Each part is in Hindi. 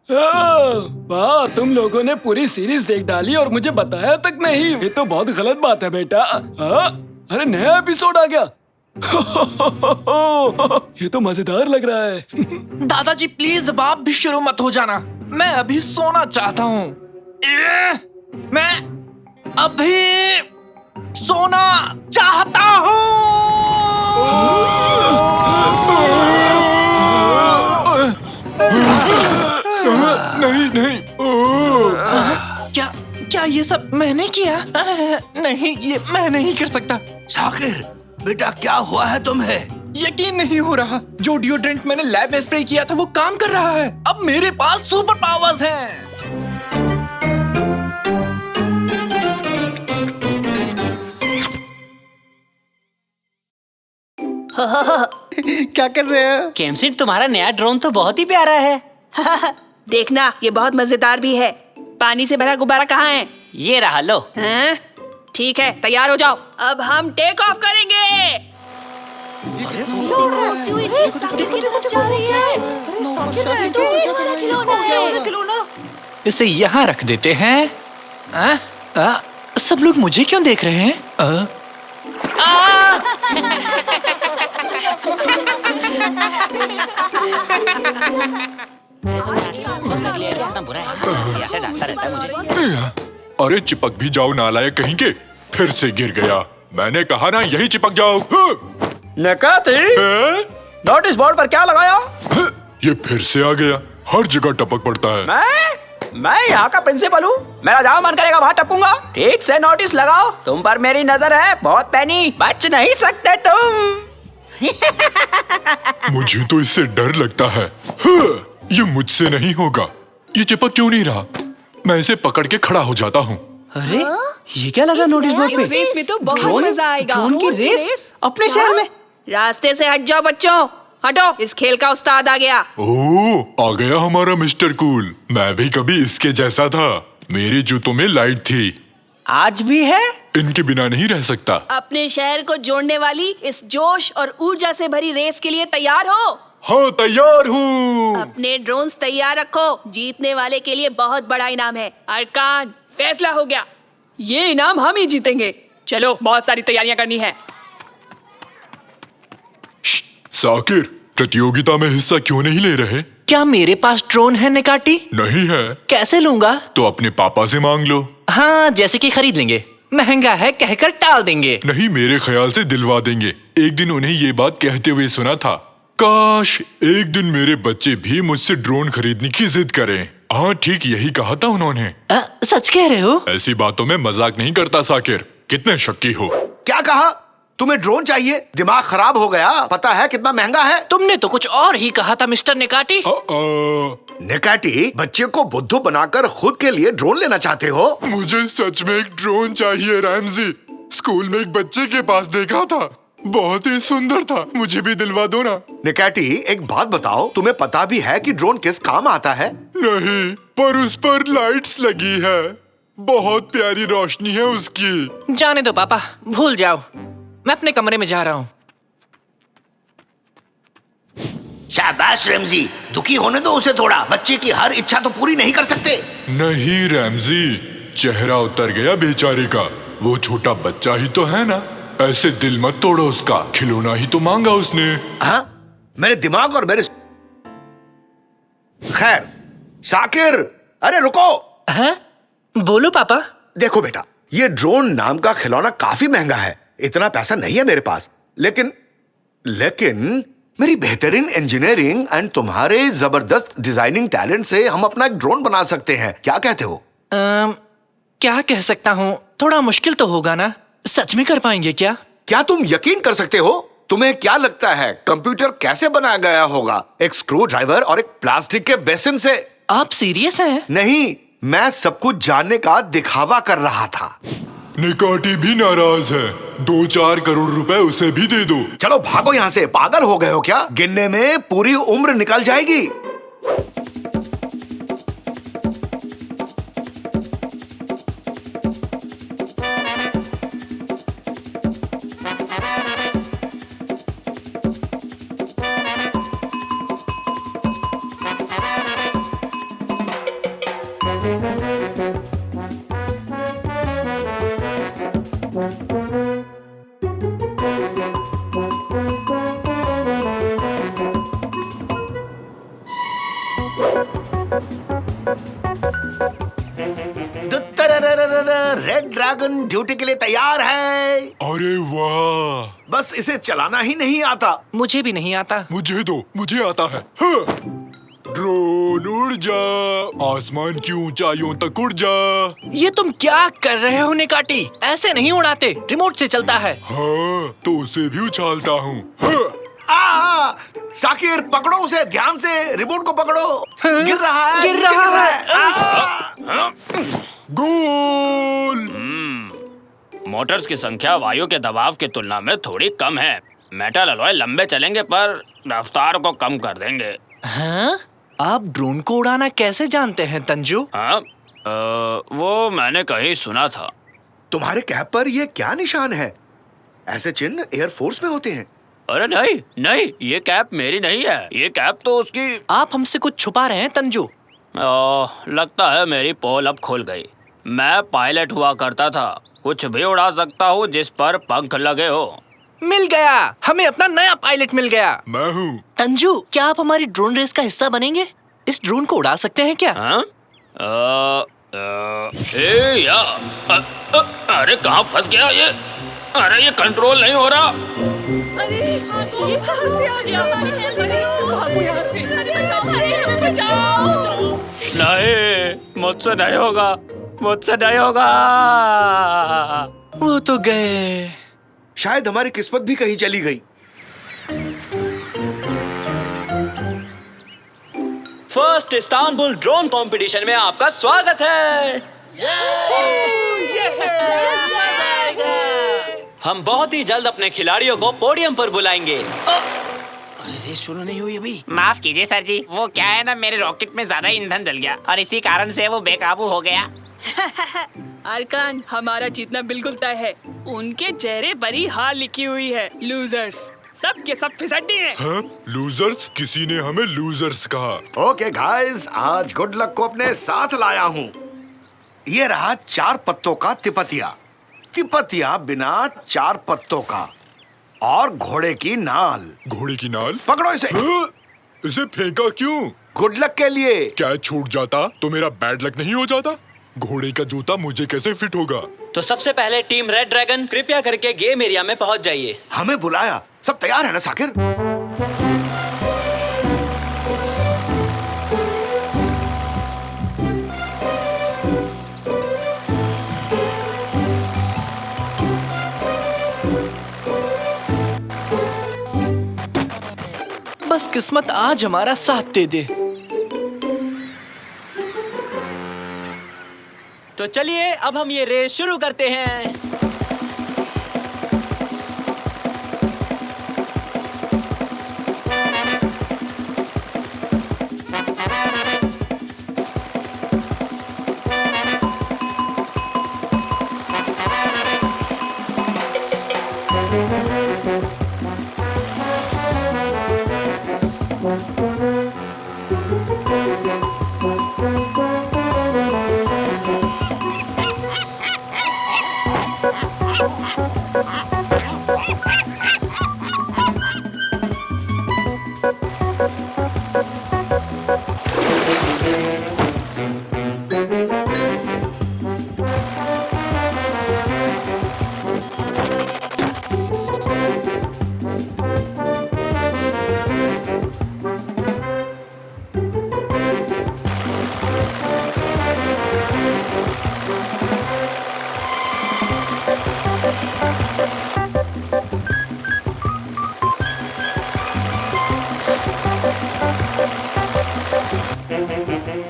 वाह, तुम लोगों ने पूरी सीरीज देख डाली और मुझे बताया तक नहीं। ये तो बहुत गलत बात है बेटा। अरे नया एपिसोड आ गया। ये तो मजेदार लग रहा है। दादाजी प्लीज अब आप भी शुरू मत हो जाना, मैं अभी सोना चाहता हूँ। मैं अभी सोना चाहता हूँ। नहीं नहीं। क्या क्या ये सब मैंने किया? नहीं, ये मैं नहीं कर सकता। शाकिर बेटा, क्या हुआ है तुम्हें? यकीन नहीं हो रहा, जो डिओड्रेंट मैंने लैब में स्प्रे किया था वो काम कर रहा है। अब मेरे पास सुपर पावर्स हैं। क्या कर रहे हो? केमसिन, तुम्हारा नया ड्रोन तो बहुत ही प्यारा है। देखना, ये बहुत मजेदार भी है। पानी से भरा गुब्बारा कहाँ है? ये रहा लो। हैं? ठीक है, तैयार हो जाओ, अब हम टेक ऑफ करेंगे। इसे यहाँ रख देते हैं। सब लोग मुझे क्यों देख रहे हैं? इतना बुरा है, ऐसा डांटता रहता है मुझे। अरे चिपक भी जाओ नालायक कहीं के, फिर से गिर गया। मैंने कहा ना यही चिपक जाओ। नकाती, नोटिस बोर्ड पर क्या लगाया? ये फिर से आ गया, हर जगह टपक पड़ता है। मैं यहाँ का प्रिंसिपल हूँ। मेरा जहाँ मन करेगा वहाँ टपकूंगा। ठीक से नोटिस लगाओ, तुम पर मेरी नजर है, बहुत पैनी, बच नहीं सकते तुम। मुझे तो इससे डर लगता है। ये मुझसे नहीं होगा। ये चिपक क्यों नहीं रहा? मैं इसे पकड़ के खड़ा हो जाता हूँ। अरे ये क्या लगा नोटिस बोर्ड पे? इस रेस में तो बहुत मजा आएगा। ड्रोन की रेस अपने शहर में। रास्ते से हट जाओ बच्चों, हटो, इस खेल का उस्ताद आ गया। ओह, आ गया हमारा मिस्टर कूल। मैं भी कभी इसके जैसा था। मेरे जूतों में लाइट थी। आज भी है। इनके बिना नहीं रह सकता। अपने शहर को जोड़ने वाली इस जोश और ऊर्जा से भरी रेस के लिए तैयार हो? हाँ, तैयार हूँ। अपने ड्रोन्स तैयार रखो, जीतने वाले के लिए बहुत बड़ा इनाम है। अरकान, फैसला हो गया, ये इनाम हम ही जीतेंगे। चलो, बहुत सारी तैयारियां करनी है। साकिर, प्रतियोगिता में हिस्सा क्यों नहीं ले रहे? क्या मेरे पास ड्रोन है निकाटी? नहीं है कैसे लूंगा? तो अपने पापा से मांग लो। हाँ, जैसे कि खरीद लेंगे। महंगा है कहकर टाल देंगे। नहीं, मेरे ख्याल से दिलवा देंगे। एक दिन उन्हें ये बात कहते हुए सुना था। काश एक दिन मेरे बच्चे भी मुझसे ड्रोन खरीदने की जिद करें। हाँ, ठीक यही कहा था उन्होंने। सच कह रहे हो? ऐसी बातों में मजाक नहीं करता साकिर। कितने शक्की हो। क्या कहा? तुम्हें ड्रोन चाहिए? दिमाग खराब हो गया? पता है कितना महंगा है? तुमने तो कुछ और ही कहा था मिस्टर निकाटी। निकाटी, बच्चे को बुद्धू बनाकर खुद के लिए ड्रोन लेना चाहते हो? मुझे सच में एक ड्रोन चाहिए रैमजी। स्कूल में एक बच्चे के पास देखा था, बहुत ही सुंदर था। मुझे भी दिलवा दो ना। निकाटी, एक बात बताओ, तुम्हें पता भी है कि ड्रोन किस काम आता है? नहीं, पर उस पर लाइट्स लगी है। बहुत प्यारी रोशनी है उसकी। जाने दो पापा, भूल जाओ। मैं अपने कमरे में जा रहा हूँ। शाबाश रमजी, दुखी होने दो उसे थोड़ा। बच्चे की हर इच्छा तो पूरी नहीं कर सकते। नहीं रैमजी, चेहरा उतर गया बेचारे का। वो छोटा बच्चा ही तो है ना। ऐसे दिल मत तोड़ो उसका, खिलौना ही तो मांगा उसने। हाँ? मेरे दिमाग और मेरे खैर। शाकिर, अरे रुको। हाँ? बोलो पापा। देखो बेटा, ये ड्रोन नाम का खिलौना काफी महंगा है। इतना पैसा नहीं है मेरे पास, लेकिन मेरी बेहतरीन इंजीनियरिंग एंड तुम्हारे जबरदस्त डिजाइनिंग टैलेंट से हम अपना एक ड्रोन बना सकते हैं। क्या कहते हो? क्या कह सकता हूँ, थोड़ा मुश्किल तो होगा ना। सच में कर पाएंगे क्या? क्या तुम यकीन कर सकते हो? तुम्हें क्या लगता है कंप्यूटर कैसे बनाया गया होगा? एक स्क्रू ड्राइवर और एक प्लास्टिक के बेसिन से। आप सीरियस हैं? नहीं, मैं सब कुछ जानने का दिखावा कर रहा था। निकाटी भी नाराज है। 2-4 करोड़ रुपए उसे भी दे दो। चलो भागो यहाँ से, पागल हो गए हो क्या? गिनने में पूरी उम्र निकल जाएगी। रेड ड्रैगन ड्यूटी के लिए तैयार है। अरे वाह, बस इसे चलाना ही नहीं आता। मुझे भी नहीं आता। मुझे दो, मुझे आता है। हाँ। ड्रोन उड़ जा, आसमान की ऊंचाइयों तक उड़ जा। ये तुम क्या कर रहे हो निकाटी? ऐसे नहीं उड़ाते, रिमोट से चलता है। हाँ, तो उसे भी उछालता हूँ। हाँ। साकिर पकड़ो उसे, ध्यान से रिमोट को पकड़ो। गिर रहा है, गिर नीचे रहा है। गोल। मोटर्स की संख्या वायु के दबाव की तुलना में थोड़ी कम है। मेटल अलॉय लंबे चलेंगे पर रफ्तार को कम कर देंगे। हाँ? आप ड्रोन को उड़ाना कैसे जानते हैं तंजू? हाँ, वो मैंने कहीं सुना था। तुम्हारे कैप पर ये क्या निशान है? ऐसे चिन्ह एयरफोर्स में होते हैं। अरे नहीं नहीं, ये कैप मेरी नहीं है, ये कैप तो उसकी। आप हमसे कुछ छुपा रहे हैं तंजू। लगता है मेरी पोल अब खुल गई। मैं पायलट हुआ करता था, कुछ भी उड़ा सकता हूँ जिस पर पंख लगे हो। मिल गया, हमें अपना नया पायलट मिल गया। मैं हूँ। तंजू, क्या आप हमारी ड्रोन रेस का हिस्सा बनेंगे? इस ड्रोन को उड़ा सकते हैं क्या? हाँ? अरे कहाँ फंस गया ये? अरे ये कंट्रोल नहीं हो रहा। अरे ये कहाँ से आ गया? भागो यहाँ से। अरे बचाओ, अरे हमें बचाओ। नहीं, मुझसे नहीं होगा, मुझसे नहीं होगा। वो तो गए। शायद हमारी किस्मत भी कहीं चली गई। फर्स्ट इस्तांबुल ड्रोन कंपटीशन में आपका स्वागत है। हम बहुत ही जल्द अपने खिलाड़ियों को पोडियम पर बुलाएंगे। अरे शुरू नहीं हुई अभी। माफ कीजिए सर जी, वो क्या है ना, मेरे रॉकेट में ज्यादा ईंधन जल गया और इसी कारण से वो बेकाबू हो गया। अरकान, हमारा जीतना बिल्कुल तय है। उनके चेहरे पर ही हार लिखी हुई है। लूजर्स, सब के सब फिसड्डी हैं। हाँ? लूजर्स? किसी ने हमें लूजर्स कहा। ओके गाइस, आज गुड लक को अपने साथ लाया हूँ। ये रहा 4 पत्तों का तिपतिया। तिपतिया बिना 4 पत्तों का। और घोड़े की नाल। घोड़े की नाल? पकड़ो इसे। हाँ? इसे फेंका क्यों? गुड लक के लिए। क्या छूट जाता तो मेरा बैड लक नहीं हो जाता? घोड़े का जूता मुझे कैसे फिट होगा? तो सबसे पहले टीम रेड ड्रैगन, कृपया करके गेम एरिया में पहुंच जाइए। हमें बुलाया, सब तैयार है ना साकिर? बस किस्मत आज हमारा साथ दे दे। तो चलिए अब हम ये रेस शुरू करते हैं।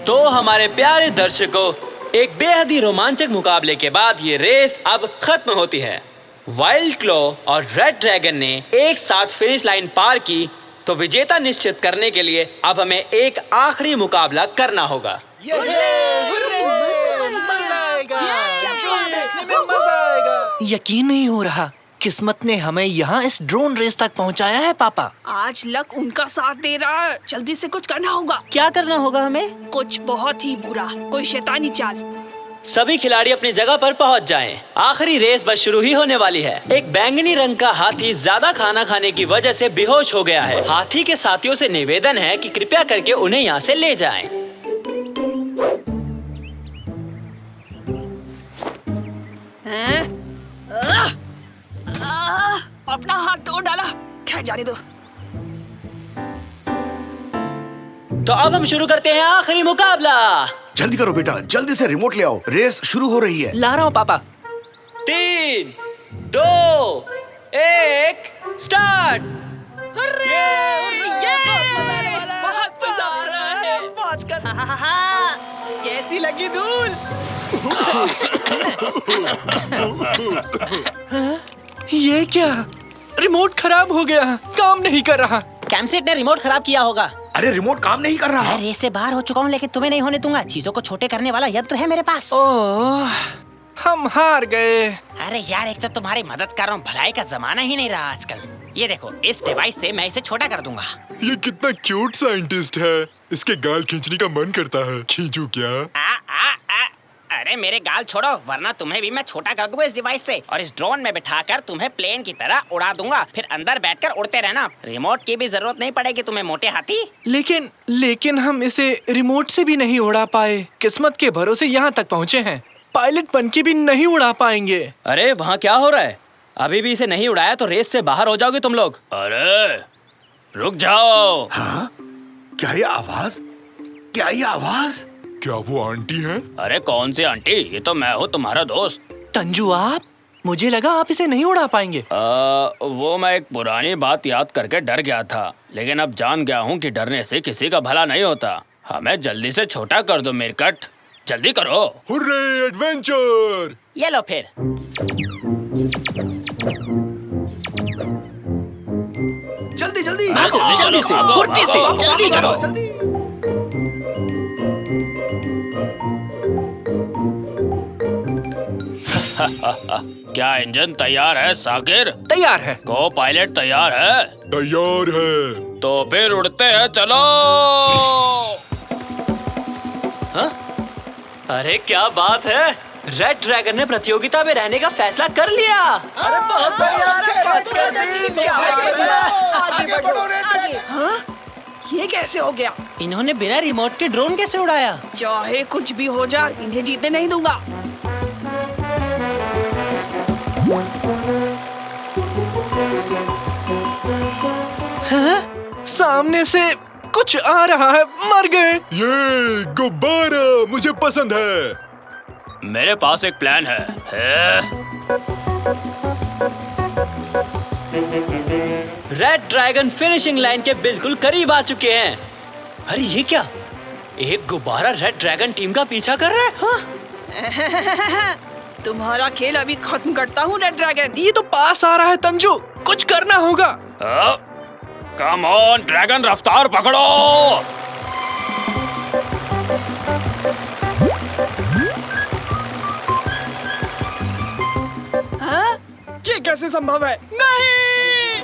तो हमारे प्यारे दर्शकों, एक बेहद ही रोमांचक मुकाबले के बाद ये रेस अब खत्म होती है। वाइल्ड क्लॉ और रेड ड्रैगन ने एक साथ फिनिश लाइन पार की, तो विजेता निश्चित करने के लिए अब हमें एक आखिरी मुकाबला करना होगा। यकीन नहीं हो रहा, किस्मत ने हमें यहाँ इस ड्रोन रेस तक पहुँचाया है पापा। आज लक उनका साथ दे रहा है। जल्दी से कुछ करना होगा। क्या करना होगा हमें? कुछ बहुत ही बुरा, कोई शैतानी चाल। सभी खिलाड़ी अपनी जगह पर पहुंच जाएं। आखिरी रेस बस शुरू ही होने वाली है। एक बैंगनी रंग का हाथी ज्यादा खाना खाने की वजह से बेहोश हो गया है। हाथी के साथियों से निवेदन है कि कृपया करके उन्हें यहाँ से ले जाएं। हैं? अपना हाथ तोड़ डाला। क्या जाने दो। तो अब हम शुरू करते हैं आखिरी मुकाबला। जल्दी करो बेटा, जल्दी से रिमोट ले आओ, रेस शुरू हो रही है। ला रहा हूँ पापा। 3, 2, 1, स्टार्ट। बहुत मजा आ रहा है। कैसी लगी धूल? ये क्या? रिमोट खराब हो गया, काम नहीं कर रहा। कैमसेट ने रिमोट खराब किया होगा। अरे रिमोट काम नहीं कर रहा। मैं रेस से बाहर हो चुका हूँ, लेकिन तुम्हें नहीं होने दूंगा। चीजों को छोटे करने वाला यंत्र है मेरे पास। ओह, हम हार गए। अरे यार, एक तो तुम्हारी मदद कर रहा हूँ, भलाई का जमाना ही नहीं रहा आजकल। ये देखो, इस डिवाइस से मैं इसे छोटा कर दूंगा। ये कितना क्यूट साइंटिस्ट है। इसके गाल खींचने का मन करता है। खींचू क्या? अरे मेरे गाल छोड़ो, वरना तुम्हें भी मैं छोटा कर दूंगा इस डिवाइस से, और इस ड्रोन में बिठाकर तुम्हें प्लेन की तरह उड़ा दूंगा। फिर अंदर बैठकर उड़ते रहना। रिमोट की भी जरूरत नहीं पड़ेगी तुम्हें, मोटे हाथी। लेकिन हम इसे रिमोट से भी नहीं उड़ा पाए। किस्मत के भरोसे यहाँ तक पहुँचे हैं। पायलट बन के भी नहीं उड़ा पाएंगे। अरे वहाँ क्या हो रहा है? अभी भी इसे नहीं उड़ाया तो रेस से बाहर हो जाओगे तुम लोग। अरे रुक जाओ। हाँ? क्या ये आवाज? क्या ये आवाज? क्या वो आंटी है? अरे कौन सी आंटी? ये तो मैं हूँ, तुम्हारा दोस्त। तंजू आप? मुझे लगा आप इसे नहीं उड़ा पाएंगे। वो मैं एक पुरानी बात याद करके डर गया था, लेकिन अब जान गया हूँ कि डरने से किसी का भला नहीं होता। हमें जल्दी से छोटा कर दो मिरकट, जल्दी करो। Hurray adventure! ये लो फिर। जल्दी जल्दी जल्दी से, फुर्ती से, जल्दी करो। जल्दी। क्या इंजन तैयार है साकिर? तैयार है। को पायलट तैयार है? तैयार है। तो फिर उड़ते हैं, चलो। अरे क्या बात है, रेड ड्रैगन ने प्रतियोगिता में रहने का फैसला कर लिया। अरे बहुत बढ़िया। आगे बढ़ो, आगे। हाँ? ये कैसे हो गया? इन्होंने बिना रिमोट के ड्रोन कैसे उड़ाया? चाहे कुछ भी हो जाए, इन्हें जीतने नहीं दूंगा। सामने से कुछ आ रहा है, मर गए। ये गुब्बारा मुझे पसंद है। मेरे पास एक प्लान है। रेड ड्रैगन फिनिशिंग लाइन के बिल्कुल करीब आ चुके हैं। अरे ये क्या? एक गुब्बारा रेड ड्रैगन टीम का पीछा कर रहा है। हाँ? तुम्हारा खेल अभी खत्म करता हूँ रेड ड्रैगन। ये तो पास आ रहा है तंजू, कुछ करना होगा। कम ऑन ड्रैगन, रफ्तार पकड़ो। हाँ? ये कैसे संभव है? नहीं!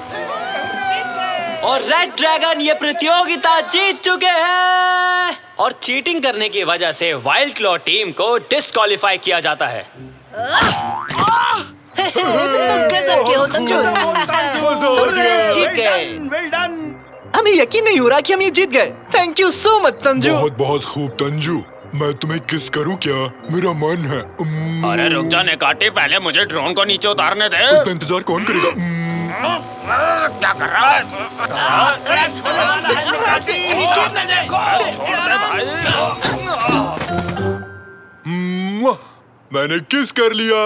और रेड ड्रैगन ये प्रतियोगिता जीत चुके हैं। और चीटिंग करने की वजह से वाइल्ड क्लॉ टीम को डिस्क्वालीफाई किया जाता है। गजब के हो तंजू। हम ये रेस जीत गए। Well done. हमें यकीन नहीं हो रहा कि हम ये जीत गए। Thank you so much Tanju. बहुत बहुत खूब तंजू। मैं तुम्हें किस करूं क्या? मेरा मन है। अरे रुक जा नेकाटी, पहले मुझे ड्रोन को नीचे उतारने दे। इतना इंतजार कौन करेगा? क्या कर रहा है? मैंने किस कर लिया।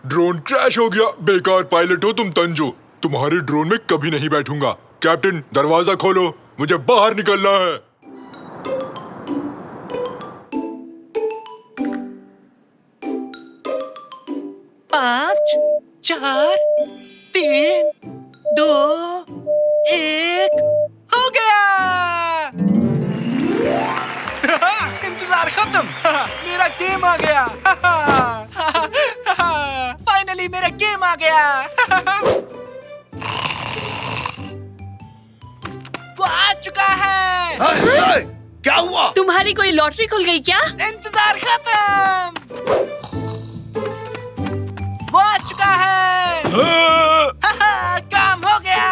ड्रोन क्रैश हो गया। बेकार पायलट हो तुम तंजू। तुम्हारे ड्रोन में कभी नहीं बैठूंगा। कैप्टन दरवाजा खोलो, मुझे बाहर निकलना है। 5, 4, 3, 2, 1 हो गया। इंतजार खत्म। मेरा गेम आ गया। फाइनली मेरा गेम आ गया। चुका है। क्या हुआ? तुम्हारी कोई लॉटरी खुल गई क्या? इंतजार खत्म। वो आ चुका है। काम हो गया।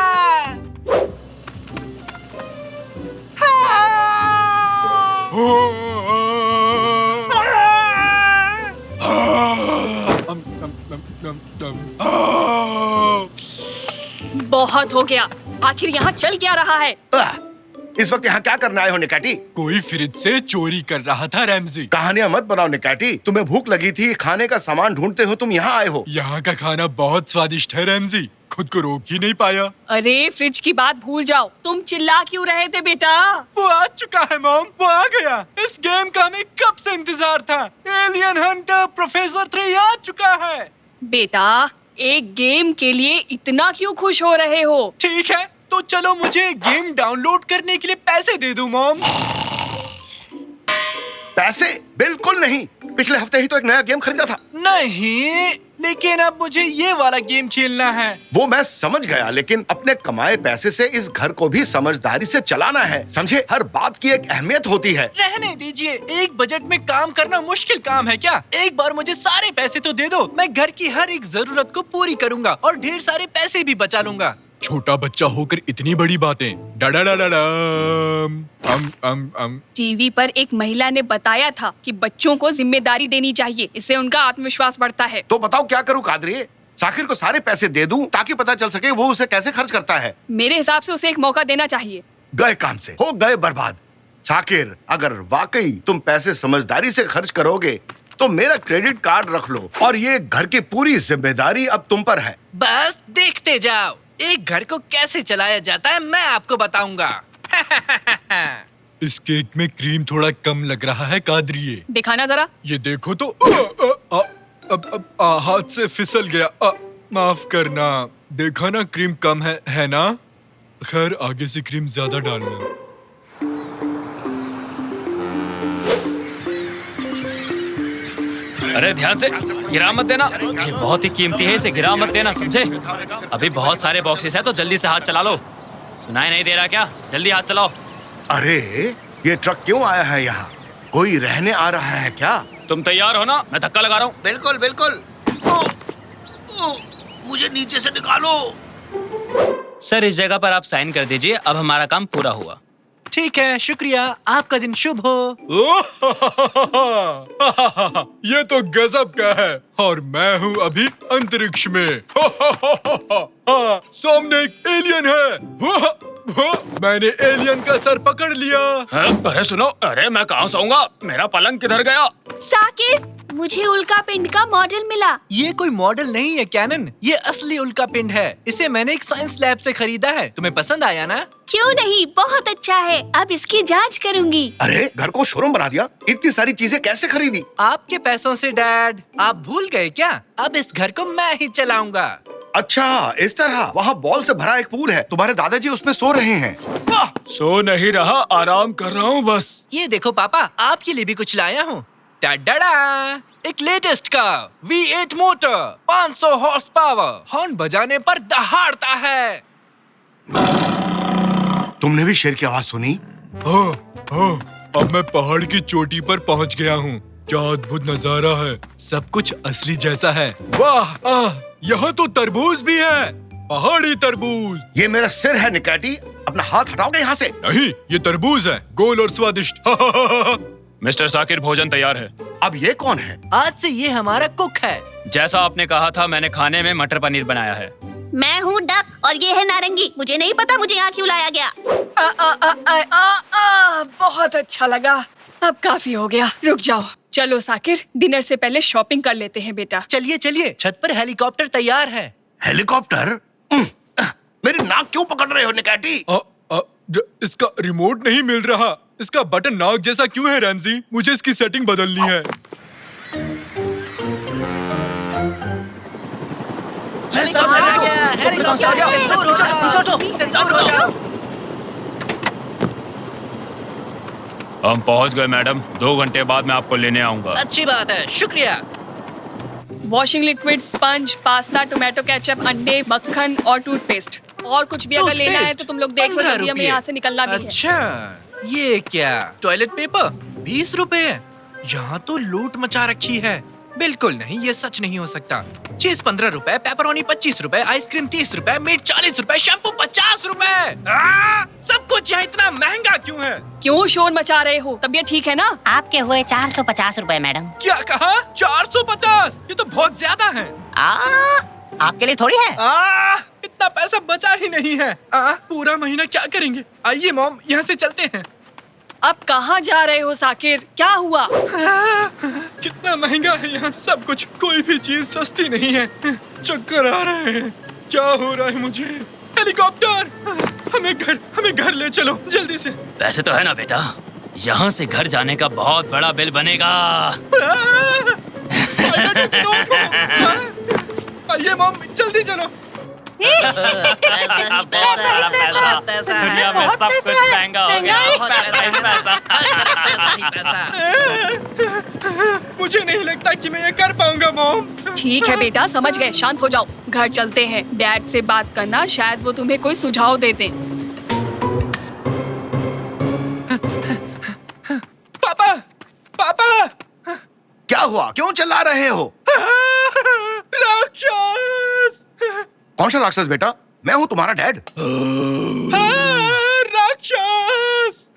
बहुत हो गया। आखिर यहाँ चल क्या रहा है? इस वक्त यहाँ क्या करने आए हो निकाटी? कोई फ्रिज से चोरी कर रहा था रैमजी। कहानियां मत बनाओ निकाटी। तुम्हें भूख लगी थी, खाने का सामान ढूंढते हो, तुम यहाँ आए हो। यहाँ का खाना बहुत स्वादिष्ट है रैमजी, खुद को रोक ही नहीं पाया। अरे फ्रिज की बात भूल जाओ। तुम चिल्ला क्यों रहे थे बेटा? वो आ चुका है मॉम, वो आ गया। इस गेम का हमें कब से इंतजार था। एलियन हंटर प्रोफेसर 3 आ चुका है। बेटा, एक गेम के लिए इतना क्यों खुश हो रहे हो? ठीक है, तो चलो मुझे गेम डाउनलोड करने के लिए पैसे दे दो मॉम। पैसे? बिल्कुल नहीं, पिछले हफ्ते ही तो एक नया गेम खरीदा था। नहीं, लेकिन अब मुझे ये वाला गेम खेलना है। वो मैं समझ गया, लेकिन अपने कमाए पैसे से इस घर को भी समझदारी से चलाना है, समझे? हर बात की एक अहमियत होती है। रहने दीजिए, एक बजट में काम करना मुश्किल काम है क्या? एक बार मुझे सारे पैसे तो दे दो, मैं घर की हर एक जरूरत को पूरी करूंगा और ढेर सारे पैसे भी बचा लूंगा। छोटा बच्चा होकर इतनी बड़ी बातें। टीवी पर एक महिला ने बताया था कि बच्चों को जिम्मेदारी देनी चाहिए, इससे उनका आत्मविश्वास बढ़ता है। तो बताओ क्या करूं कादरी? साकिर को सारे पैसे दे दूं ताकि पता चल सके वो उसे कैसे खर्च करता है। मेरे हिसाब से उसे एक मौका देना चाहिए। गए काम से, हो गए बर्बाद। साकिर, अगर वाकई तुम पैसे समझदारी से खर्च करोगे तो मेरा क्रेडिट कार्ड रख लो और ये घर की पूरी जिम्मेदारी अब तुम पर है। बस देखते जाओ, एक घर को कैसे चलाया जाता है मैं आपको बताऊंगा। इस केक में क्रीम थोड़ा कम लग रहा है कादरिए। दिखाना जरा। ये देखो तो हाथ से फिसल गया। माफ करना। देखा ना, क्रीम कम है ना? खैर, आगे से क्रीम ज्यादा डालना। अरे ध्यान से, गिरा मत देना। ये बहुत ही कीमती है, इसे गिरा मत देना, समझे? अभी बहुत सारे बॉक्सेस हैं, तो जल्दी से हाथ चला लो। सुनाई नहीं दे रहा क्या? जल्दी हाथ चलाओ। अरे, ये ट्रक क्यों आया है यहाँ? कोई रहने आ रहा है क्या? तुम तैयार हो ना? मैं धक्का लगा रहा हूँ। बिल्कुल बिल्कुल। मुझे नीचे से निकालो। सर, इस जगह पर आप साइन कर दीजिए। अब हमारा काम पूरा हुआ। ठीक है, शुक्रिया। आपका दिन शुभ हो। ये तो गजब का है और मैं हूँ अभी अंतरिक्ष में। सामने एक एलियन है। मैंने एलियन का सर पकड़ लिया। अरे सुनो, अरे मैं कहाँ सोऊंगा? मेरा पलंग किधर गया? साकिर, मुझे उल्का पिंड का मॉडल मिला। ये कोई मॉडल नहीं है कैनन, ये असली उल्का पिंड है। इसे मैंने एक साइंस लैब से खरीदा है। तुम्हें पसंद आया ना? क्यों नहीं, बहुत अच्छा है। अब इसकी जांच करूंगी। अरे, घर को शोरूम बना दिया। इतनी सारी चीजें कैसे खरीदी? आपके पैसों से डैड। आप भूल गए क्या? अब इस घर को मैं ही चलाऊंगा। अच्छा, इस तरह। वहाँ बॉल से भरा एक पूल है, तुम्हारे दादाजी उसमें सो रहे हैं। वाह! सो नहीं रहा, आराम कर रहा हूँ बस। ये देखो पापा, आपके लिए भी कुछ लाया हूँ। टाडा! एक लेटेस्ट का V8 motor, 500 horse power, horn बजाने पर दहाड़ता है। तुमने भी शेर की आवाज सुनी? अब मैं पहाड़ की चोटी पर पहुँच गया हूँ। क्या अद्भुत नजारा है, सब कुछ असली जैसा है। वाह! यहाँ तो तरबूज भी है, पहाड़ी तरबूज। ये मेरा सिर है निकाटी, अपना हाथ हटाओगे यहाँ से। नहीं, ये तरबूज है, गोल और स्वादिष्ट। मिस्टर साकिर, भोजन तैयार है। अब ये कौन है? आज से ये हमारा कुक है। जैसा आपने कहा था, मैंने खाने में मटर पनीर बनाया है। मैं हूँ डक और ये है नारंगी। मुझे नहीं पता मुझे यहाँ क्यों लाया गया। बहुत अच्छा लगा। अब काफी हो गया, रुक जाओ। चलो साकिर, डिनर से पहले शॉपिंग कर लेते हैं बेटा। चलिए चलिए, छत पर हेलीकॉप्टर तैयार है। हेलीकॉप्टर? मेरी नाक क्यों पकड़ रहे हो निकाटी? इसका रिमोट नहीं मिल रहा। इसका बटन नाक जैसा क्यों है रैमजी? मुझे इसकी सेटिंग बदलनी है। हम पहुंच गए मैडम। 2 घंटे बाद मैं आपको लेने आऊंगा। अच्छी बात है, शुक्रिया। Washing liquid, sponge, pasta, tomato ketchup, अंडे, मक्खन और टूथपेस्ट। और कुछ भी अगर लेना है तो तुम लोग देख लो, 15 जल्दी हमें रुपये। यहाँ से निकलना भी है। अच्छा, ये क्या टॉयलेट पेपर 20 रुपए? यहाँ तो लूट मचा रखी है। बिल्कुल नहीं, ये सच नहीं हो सकता। चीज 15 रुपए, पेपरोनी 25 रुपए, आइसक्रीम 30 रुपए, मीट 40 रुपए, शैम्पू 50 रुपए। सब कुछ यहाँ इतना महंगा क्यों है? क्यों शोर मचा रहे हो? तबीयत ठीक है ना? आपके हुए 450 रुपए मैडम। क्या कहा? 450? ये तो बहुत ज्यादा है। आपके लिए थोड़ी है। इतना पैसा बचा ही नहीं है। पूरा महीना क्या करेंगे? आइए मॉम, यहाँ से चलते हैं। अब कहाँ जा रहे हो साकिर? क्या हुआ? कितना महंगा है यहाँ सब कुछ, कोई भी चीज सस्ती नहीं है। चक्कर आ रहे हैं, क्या हो रहा है मुझे? हेलीकॉप्टर, हमें घर ले चलो जल्दी से। वैसे तो है ना बेटा, यहाँ से घर जाने का बहुत बड़ा बिल बनेगा। आइए मॉम, जल्दी चलो। दुनिया में सब कुछ महंगा हो गया, पैसा ही पैसा। मुझे नहीं लगता कि मैं ये कर पाऊंगा मॉम। ठीक है बेटा, समझ गए, शांत हो जाओ। घर चलते हैं, डैड से बात करना, शायद वो तुम्हें कोई सुझाव दे दें। पापा, क्या हुआ? क्यों चिल्ला रहे हो? राक्षस! कौन सा राक्षस बेटा? मैं हूँ तुम्हारा डैड। राक्षस!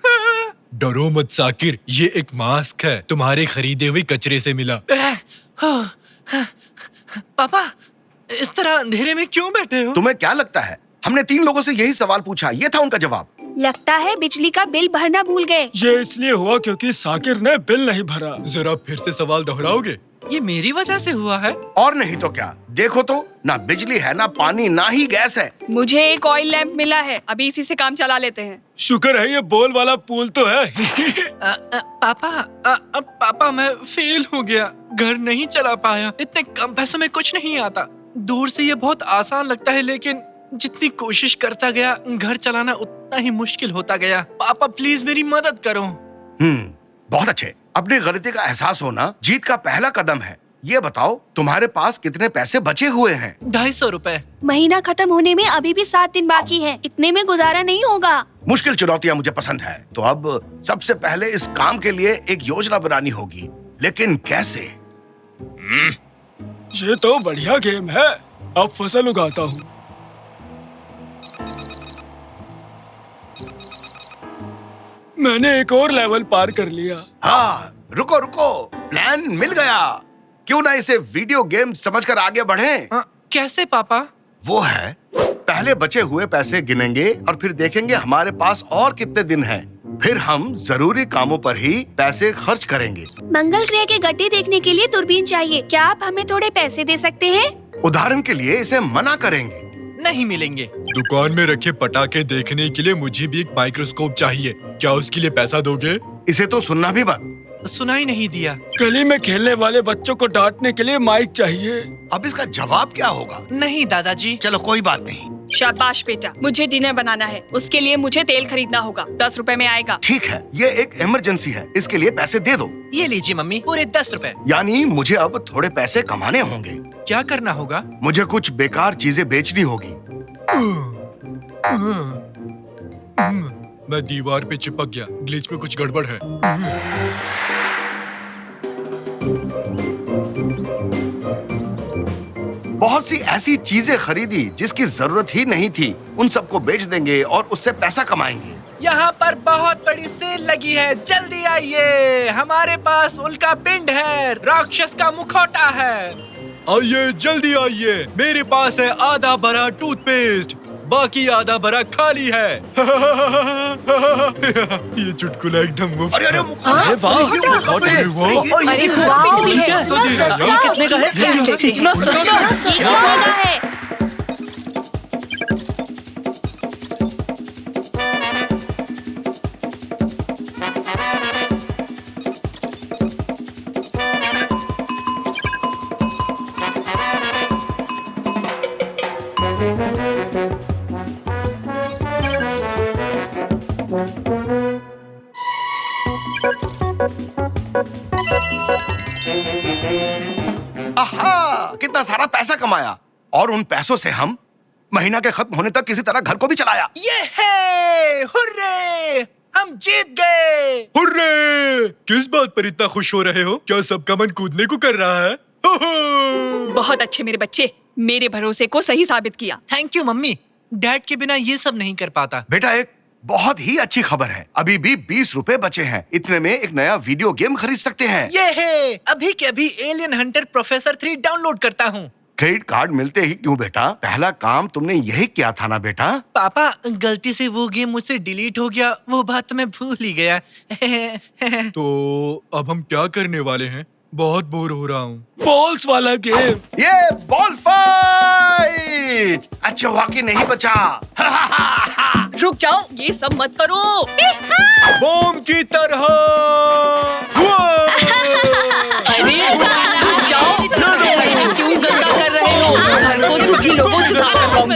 डरो मत साकिर, ये एक मास्क है, तुम्हारे खरीदे हुए कचरे से मिला। पापा, इस तरह अंधेरे में क्यों बैठे हो? तुम्हें क्या लगता है? हमने 3 लोगों से यही सवाल पूछा, ये था उनका जवाब। लगता है बिजली का बिल भरना भूल गए। ये इसलिए हुआ क्योंकि साकिर ने बिल नहीं भरा। जरा फिर से सवाल दोहराओगे? ये मेरी वजह से हुआ है। और नहीं तो क्या, देखो तो, ना बिजली है, ना पानी, ना ही गैस है। मुझे एक ऑयल लैंप मिला है, अभी इसी से काम चला लेते हैं। शुक्र है ये बॉल वाला पूल तो है। पापा मैं फेल हो गया, घर नहीं चला पाया। इतने कम पैसों में कुछ नहीं आता। दूर से ये बहुत आसान लगता है, लेकिन जितनी कोशिश करता गया घर चलाना उतना ही मुश्किल होता गया। पापा प्लीज मेरी मदद करो। बहुत अच्छे। अपनी गलती का एहसास होना जीत का पहला कदम है। ये बताओ, तुम्हारे पास कितने पैसे बचे हुए हैं? 250 रुपए। महीना खत्म होने में अभी भी 7 दिन बाकी है, इतने में गुजारा नहीं होगा। मुश्किल चुनौतियां मुझे पसंद है। तो अब सबसे पहले इस काम के लिए एक योजना बनानी होगी, लेकिन कैसे? ये तो बढ़िया गेम है। अब फसल उगाता हूँ। मैंने एक और लेवल पार कर लिया। हाँ, रुको रुको, प्लान मिल गया। क्यों ना इसे वीडियो गेम समझकर आगे बढ़ें? कैसे पापा? वो है, पहले बचे हुए पैसे गिनेंगे और फिर देखेंगे हमारे पास और कितने दिन हैं। फिर हम जरूरी कामों पर ही पैसे खर्च करेंगे। मंगल ग्रह के गड्ढे देखने के लिए दूरबीन चाहिए। क्या आप हमें थोड़े पैसे दे सकते हैं? उदाहरण के लिए इसे मना करेंगे। नहीं मिलेंगे। दुकान में रखे पटाखे देखने के लिए मुझे भी एक माइक्रोस्कोप चाहिए। क्या उसके लिए पैसा दोगे? इसे तो सुनना भी मत। सुनाई नहीं दिया। गली में खेलने वाले बच्चों को डांटने के लिए माइक चाहिए। अब इसका जवाब क्या होगा? नहीं दादाजी। चलो कोई बात नहीं। शाबाश बेटा, मुझे डिनर बनाना है, उसके लिए मुझे तेल खरीदना होगा। 10 रुपए में आएगा। ठीक है, ये एक इमरजेंसी है, इसके लिए पैसे दे दो। ये लीजिए मम्मी, पूरे 10 रुपए। यानी मुझे अब थोड़े पैसे कमाने होंगे। क्या करना होगा? मुझे कुछ बेकार चीजें बेचनी होगी। मैं दीवार पे चिपक गया। ग्लिच में कुछ गड़बड़ है। बहुत सी ऐसी चीजें खरीदी जिसकी जरूरत ही नहीं थी। उन सबको बेच देंगे और उससे पैसा कमाएंगे। यहाँ पर बहुत बड़ी सेल लगी है, जल्दी आइए। हमारे पास उल्का पिंड है, राक्षस का मुखौटा है। आइए जल्दी आइए, मेरे पास है आधा भरा टूथपेस्ट, बाकी आधा भरा खाली है। ये चुटकुला एकदम मुफ्त। अरे है। वाह, अरे वाह। अरे वाह, भी है। कितने का है? इतना सस्ता? ये महंगा है। आहा, कितना सारा पैसा कमाया। और उन पैसों से हम महीना के खत्म होने तक किसी तरह घर को भी चलाया। ये है, हुर्रे! हम जीत गए। हुर्रे! किस बात पर इतना खुश हो रहे हो? क्या सबका मन कूदने को कर रहा है? हो हो! बहुत अच्छे मेरे बच्चे, मेरे भरोसे को सही साबित किया। Thank you mummy. डैड के बिना ये सब नहीं कर पाता। बेटा, एक बहुत ही अच्छी खबर है। अभी भी 20 रुपए बचे हैं। इतने में एक नया वीडियो गेम खरीद सकते हैं। ये है, अभी के अभी एलियन हंटर प्रोफेसर 3 डाउनलोड करता हूँ। क्रेडिट कार्ड मिलते ही क्यों बेटा? पहला काम तुमने यही किया था ना बेटा? पापा, गलती से वो गेम मुझसे डिलीट हो गया। वो बात तो मैं भूल ही गया। तो अब हम क्या करने वाले हैं? बहुत बोर हो रहा हूँ। बॉल्स वाला गेम। ये बॉल फाइट अच्छा हुआ कि नहीं बचा। रुक जाओ, ये सब मत करो। बॉम्ब की तरह। अरे रुक जाओ, क्यों गंदा कर रहे हो? घर को दुखी लोगों से साफ करवाऊंगी।